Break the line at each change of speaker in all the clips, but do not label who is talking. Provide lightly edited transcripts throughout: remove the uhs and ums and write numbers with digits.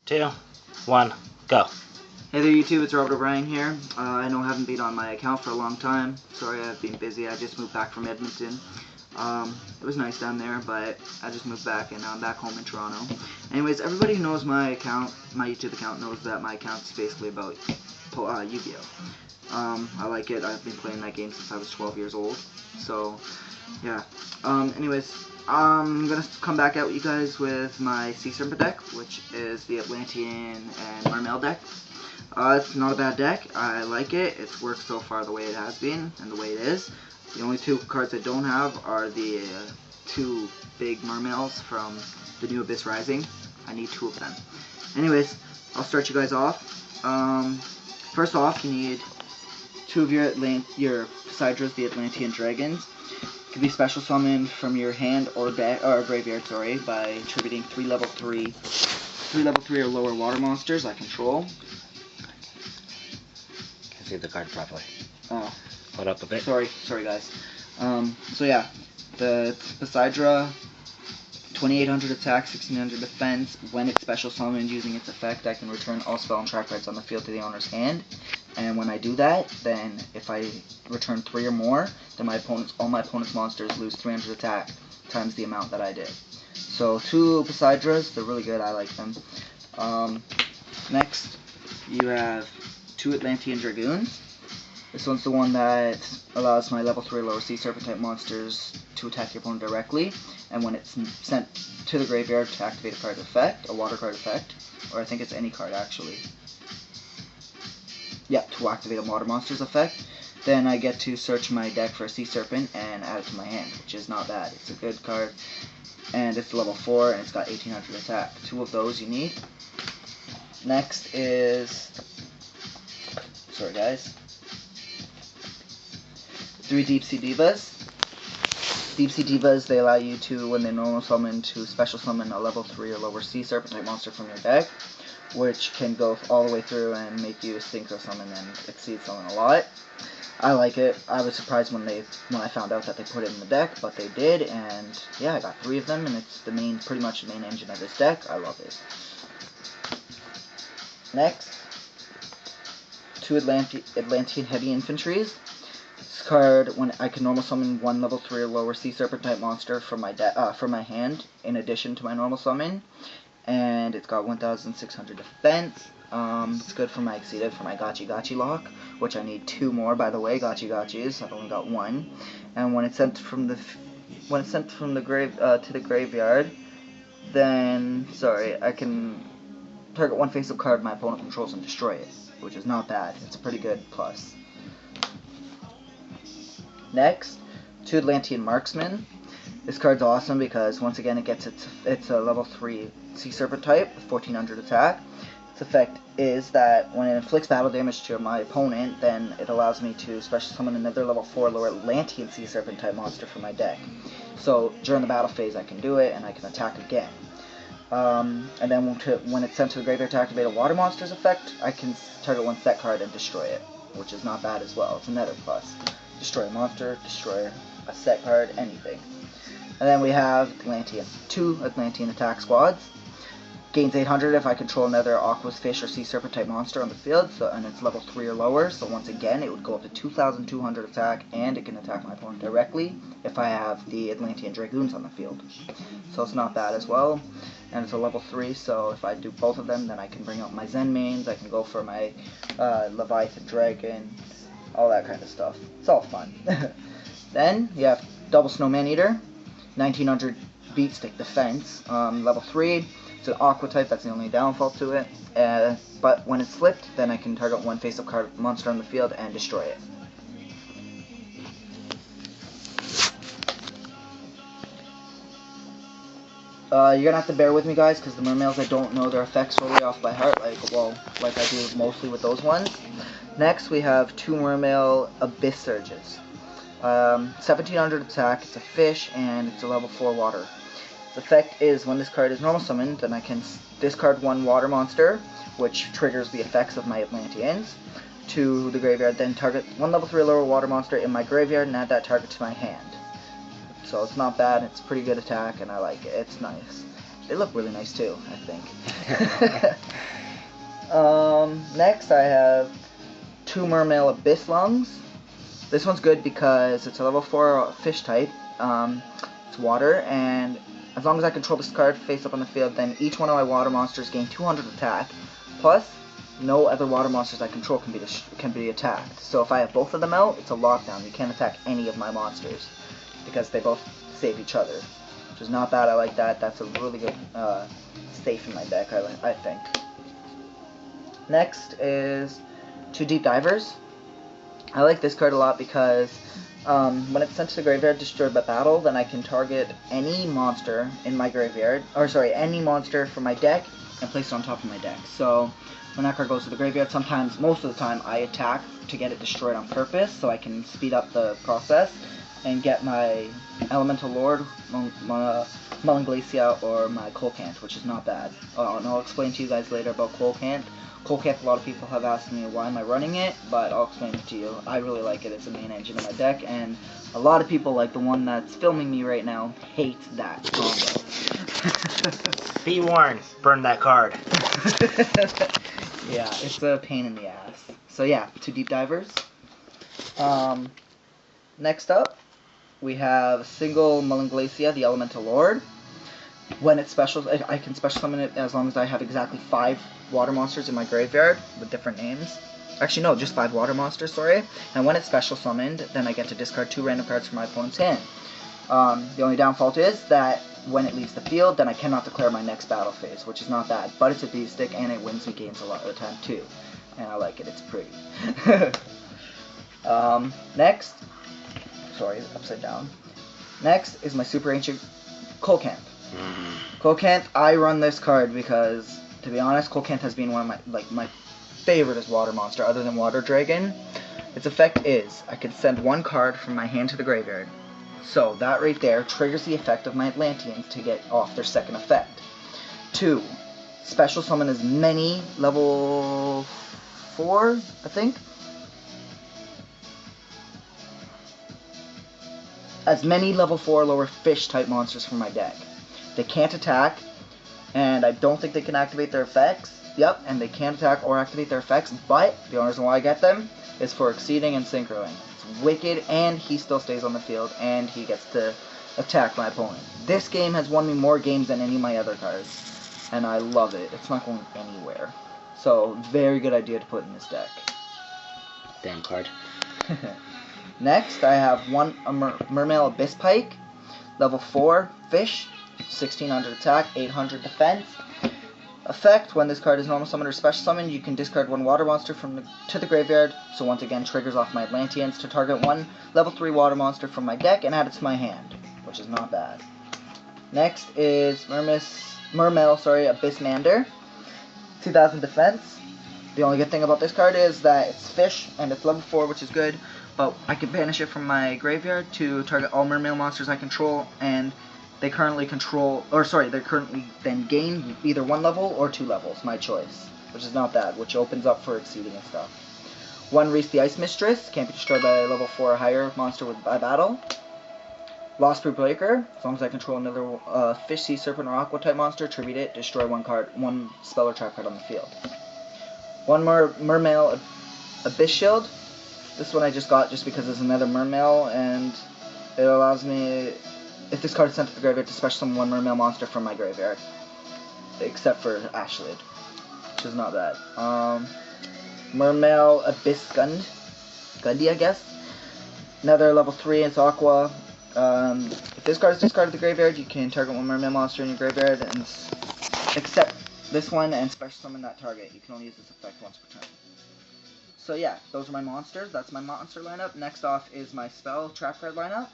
2, 1, go.
Hey there YouTube, it's Robert O'Brien here. I know I haven't been on my account for a long time. Sorry, I've been busy. I just moved back from Edmonton. It was nice down there, but I just moved back and now I'm back home in Toronto. Anyways, everybody who knows my account, my YouTube account, knows that my account is basically about Yu-Gi-Oh! I like it. I've been playing that game since I was 12 years old. So, yeah. Anyways, I'm going to come back out with you guys with my Sea Serpent deck, which is the Atlantean and Mermail deck. It's not a bad deck. I like it. It's worked so far the way it has been and the way it is. The only two cards I don't have are the two big mermails from the new Abyss Rising. I need two of them. Anyways, I'll start you guys off. First off, you need two of your Poseidras, the Atlantean dragons. It can be special summoned from your hand or graveyard, sorry, by attributing three level 3 or lower water monsters I control.
Can't see the card properly.
Oh.
Hold up a bit.
Sorry guys. So yeah, the Poseidra, 2800 attack, 1600 defense. When it's special summoned using its effect, I can return all spell and trap cards on the field to the owner's hand. And when I do that, then if I return 3 or more, then all my opponent's monsters lose 300 attack times the amount that I did. So 2 Poseidras, they're really good. I like them. Next, you have 2 Atlantean Dragoons. This one's the one that allows my level 3 or lower Sea Serpent type monsters to attack your opponent directly, and when it's sent to the graveyard to activate a card effect, a water card effect, or I think it's any card actually. Yeah, to activate a water monster's effect, then I get to search my deck for a Sea Serpent and add it to my hand, which is not bad. It's a good card, and it's level 4 and it's got 1800 attack. 2 of those you need. Next is, sorry guys, 3 Deep Sea Divas. Deep Sea Divas, they allow you to, when they normal summon, to special summon a level 3 or lower Sea Serpent type monster from your deck, which can go all the way through and make you synchro summon and exceed summon a lot. I like it. I was surprised when I found out that they put it in the deck, but they did, and yeah, I got 3 of them, and it's pretty much the main engine of this deck. I love it. Next, 2 Atlantean Heavy Infantries. This card, when I can normal summon 1 level 3 or lower Sea Serpent type monster from my hand, in addition to my normal summon, and it's got 1600 defense. It's good for my Gachi lock, which I need 2 more, by the way. Gachis. I've only got 1, and when it's sent from the grave to the graveyard, then I can target 1 face-up card my opponent controls and destroy it, which is not bad. It's a pretty good plus. Next, 2 Atlantean Marksmen. This card's awesome because once again it gets it's a level 3 Sea Serpent type with 1400 attack. Its effect is that when it inflicts battle damage to my opponent, then it allows me to special summon another level 4 lower Atlantean Sea Serpent type monster from my deck. So during the battle phase I can do it and I can attack again. And then when it's sent to the graveyard to activate a water monster's effect, I can target 1 set card and destroy it, which is not bad as well. It's another plus. Destroy a monster, destroy a set card, anything. And then we have 2 Atlantean attack squads. Gains 800 if I control another Aqua's Fish or Sea Serpent type monster on the field, and it's level 3 or lower, so once again it would go up to 2200 attack, and it can attack my opponent directly if I have the Atlantean Dragoons on the field. So it's not bad as well, and it's a level 3, so if I do both of them, then I can bring out my Zen mains, I can go for my Leviathan Dragon, all that kind of stuff. It's all fun. Then you have double Snowman Eater, 1900 beat stick defense, level 3. It's an aqua type, that's the only downfall to it. But when it's flipped, then I can target 1 face-up card monster on the field and destroy it. You're gonna have to bear with me, guys, because the mermails, I don't know their effects really off by heart, like I do mostly with those ones. Next, we have 2 Mermail Abyss Surges. 1700 attack, it's a fish, and it's a level 4 water. The effect is when this card is normal summoned, then I can discard 1 water monster, which triggers the effects of my Atlanteans, to the graveyard, then target 1 level 3 lower water monster in my graveyard and add that target to my hand. So it's not bad, it's pretty good attack, and I like it. It's nice. They look really nice too, I think. Next I have 2 Mermail Abyss Lungs. This one's good because it's a level 4 fish type. It's water, and as long as I control this card face up on the field, then each one of my water monsters gain 200 attack. Plus, no other water monsters I control can be attacked. So if I have both of them out, it's a lockdown. You can't attack any of my monsters because they both save each other, which is not bad. I like that. That's a really good safe in my deck, I think. Next is 2 Deep Divers. I like this card a lot because when it's sent to the graveyard destroyed by battle, then I can target any monster in my graveyard, any monster from my deck, and place it on top of my deck. So when that card goes to the graveyard, most of the time, I attack to get it destroyed on purpose, so I can speed up the process and get my Elemental Lord, Melanglacia, or my Colcant, which is not bad. And I'll explain to you guys later about Colcant. Colcant, a lot of people have asked me why am I running it, but I'll explain it to you. I really like it. It's a main engine in my deck, and a lot of people, like the one that's filming me right now, hate that combo.
Be warned, burn that card.
Yeah, it's a pain in the ass. So yeah, 2 Deep Divers. Next up, we have a single Melanglacia, the Elemental Lord. When it's special, I can special summon it as long as I have exactly 5 water monsters in my graveyard with different names. Actually, no, just 5 water monsters, sorry. And when it's special summoned, then I get to discard 2 random cards from my opponent's hand. The only downfall is that when it leaves the field, then I cannot declare my next battle phase, which is not bad. But it's a beatstick, and it wins me games a lot of the time, too. And I like it. It's pretty. Next. Sorry, upside down. Next is my super ancient Colcant. Colcant, I run this card because, to be honest, Colcant has been one of my favorite as water monster, other than Water Dragon. Its effect is, I can send 1 card from my hand to the graveyard. So, that right there triggers the effect of my Atlanteans to get off their second effect. 2, special summon as many level 4, I think? As many level 4 lower fish type monsters from my deck. They can't attack, and I don't think they can activate their effects. Yep, and they can't attack or activate their effects, but the only reason why I get them is for Exceeding and Synchroing. It's wicked, and he still stays on the field, and he gets to attack my opponent. This game has won me more games than any of my other cards, and I love it. It's not going anywhere. So, very good idea to put in this deck.
Damn card.
Next, I have Mermail Abyss Pike, level 4 fish, 1600 attack, 800 defense. Effect, when this card is normal summoned or special summoned, you can discard 1 water monster to the graveyard, so once again triggers off my Atlanteans to target 1 level 3 water monster from my deck and add it to my hand, which is not bad. Next is Mermail Abyssmander, 2000 defense. The only good thing about this card is that it's fish and it's level 4, which is good, but I can banish it from my graveyard to target all Mermail monsters I control, and they currently then gain either 1 level or 2 levels, my choice, which is not bad, which opens up for Exceeding and stuff. 1 Reese the Ice Mistress, can't be destroyed by a level 4 or higher monster by battle. Lost Proof Breaker, as long as I control another fish, sea serpent, or aqua type monster, tribute it, destroy 1 spell or trap card on the field. 1 Mermail Abyss Shield. This one I just got just because it's another Mermail, and it allows me, if this card is sent to the graveyard, to special summon 1 Mermail monster from my graveyard. Except for Ashlid, which is not bad. Mermail Abyss Gundy, I guess. Another level 3, it's Aqua. If this card is discarded to the graveyard, you can target 1 Mermail monster in your graveyard, and except this one, and special summon that target. You can only use this effect once per turn. So yeah, those are my monsters. That's my monster lineup. Next off is my spell trap card lineup.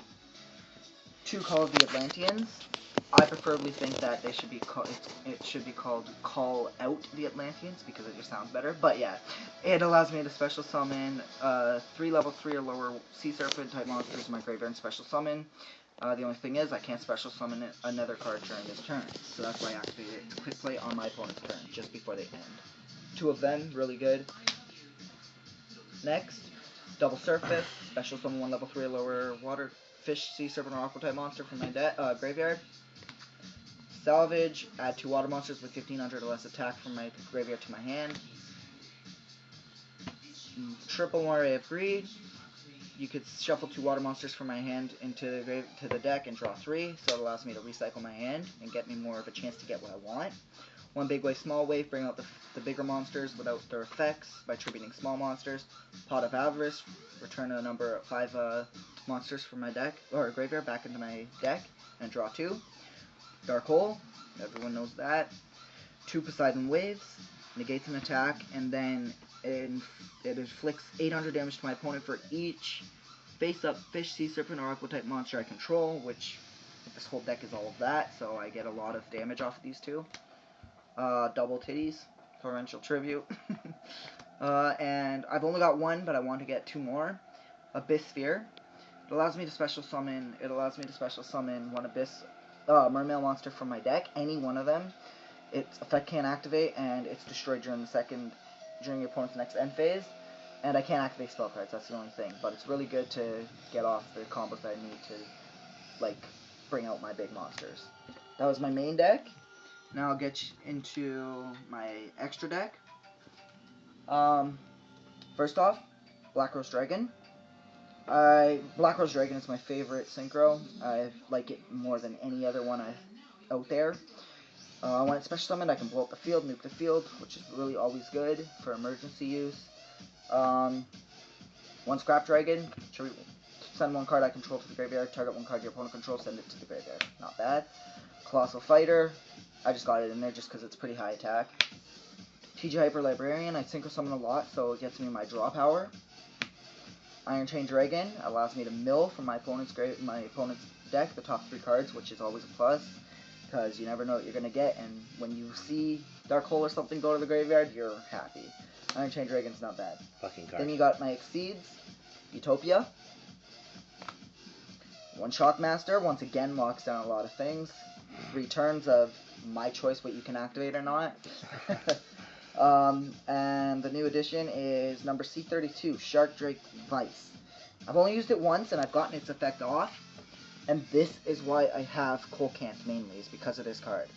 2 Call of the Atlanteans. I preferably think that they should be it should be called Call Out the Atlanteans because it just sounds better. But yeah, it allows me to special summon 3 level 3 or lower sea serpent type monsters in my graveyard and special summon. The only thing is I can't special summon another card during this turn, so that's why I activate it to quick play on my opponent's turn just before they end. 2 of them, really good. Next, Double Surface, special summon 1 level 3 or lower water, fish, sea serpent, or aqua type monster from my graveyard. Salvage, add 2 water monsters with 1500 or less attack from my graveyard to my hand. triple Moray of Greed. You could shuffle 2 water monsters from my hand into the deck and draw 3, so it allows me to recycle my hand and get me more of a chance to get what I want. 1 big wave, small wave, bring out the bigger monsters without their effects by tributing small monsters. Pot of Avarice, return a number of 5 monsters from my deck, or graveyard, back into my deck, and draw 2. Dark Hole, everyone knows that. 2 Poseidon Waves, negates an attack, and then it inflicts 800 damage to my opponent for each face-up fish, sea serpent, or aqua-type monster I control, which this whole deck is all of that, so I get a lot of damage off of these 2. Double Titties, Torrential Tribute. And I've only got 1, but I want to get 2 more. Abyss Sphere. It allows me to special summon 1 Abyss Mermail monster from my deck, any one of them. Its effect can't activate, and it's destroyed during your opponent's next end phase. And I can't activate spell cards, that's the only thing. But it's really good to get off the combos that I need to, like, bring out my big monsters. That was my main deck. Now I'll get into my extra deck. First off, Black Rose Dragon. Black Rose Dragon is my favorite synchro. I like it more than any other one out there. When it's special summoned, I can blow up the field, nuke the field, which is really always good for emergency use. 1 Scrap Dragon, send 1 card I control to the graveyard, target 1 card your opponent controls, send it to the graveyard. Not bad. Colossal Fighter, I just got it in there just because it's pretty high attack. TG Hyper Librarian, I synchro summon a lot, so it gets me my draw power. Iron Chain Dragon allows me to mill from my opponent's deck the top 3 cards, which is always a plus, because you never know what you're going to get, and when you see Dark Hole or something go to the graveyard, you're happy. Iron Chain Dragon's not bad.
Fucking card.
Then you got my Exceeds, Utopia. 1 Shockmaster, once again locks down a lot of things. 3 turns of my choice what you can activate or not. And the new addition is number C32, Shark Drake Vice. I've only used it once and I've gotten its effect off, and this is why I have Colcant mainly, is because of this card.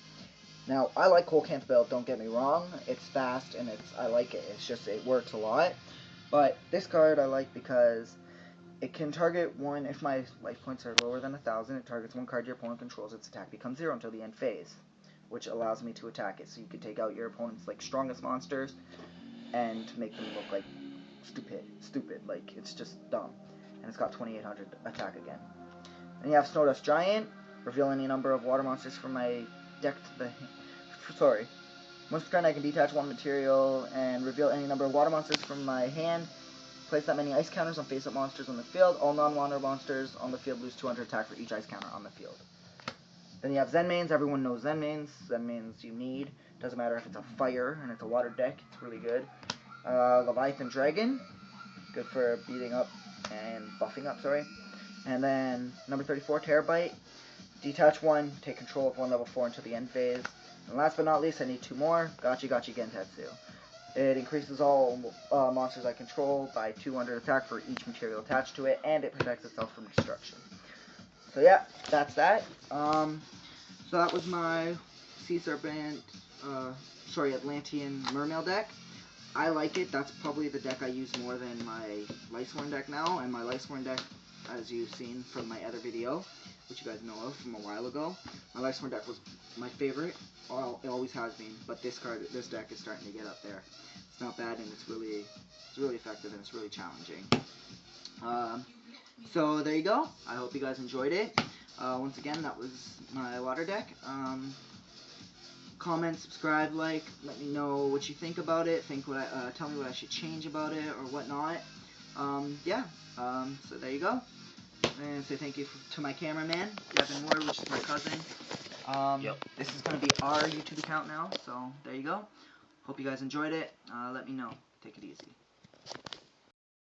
Now, I like Colcant's build, don't get me wrong. It's fast and I like it. It's just, it works a lot. But this card I like because it can target 1, if my life points are lower than 1,000, it targets 1 card your opponent controls, its attack becomes 0 until the end phase, which allows me to attack it. So you can take out your opponent's strongest monsters and make them look like stupid, like it's just dumb. And it's got 2,800 attack again. Then you have Snowdust Giant, reveal any number of water monsters from my deck to the... Sorry. Once per turn I can detach 1 material and reveal any number of water monsters from my hand. Place that many ice counters on face-up monsters on the field. All non-water monsters on the field lose 200 attack for each ice counter on the field. Then you have Zen Mains. Everyone knows Zen Mains. Zen Mains you need. Doesn't matter if it's a fire and it's a water deck. It's really good. Leviathan Dragon. Good for beating up and buffing up, sorry. And then number 34, Terabyte. Detach 1, take control of 1 level 4 until the end phase. And last but not least, I need 2 more. Gachi Gentetsu. It increases all monsters I control by 200 attack for each material attached to it, and it protects itself from destruction. So yeah, that's that. So that was my Atlantean Mermail deck. I like it. That's probably the deck I use more than my Lightsworn deck now, and my Lightsworn deck, as you've seen from my other video, which you guys know of from a while ago, my Lightsworn deck was my favorite. It always has been, but this deck is starting to get up there. It's not bad, and it's really effective, and it's really challenging. So there you go. I hope you guys enjoyed it. Once again, that was my water deck. Comment, subscribe, like, let me know what you think about it. Tell me what I should change about it or whatnot. So there you go. And say thank you to my cameraman, Devin Ward, which is my cousin. This is going to be our YouTube account now, so there you go. Hope you guys enjoyed it. Let me know. Take it easy.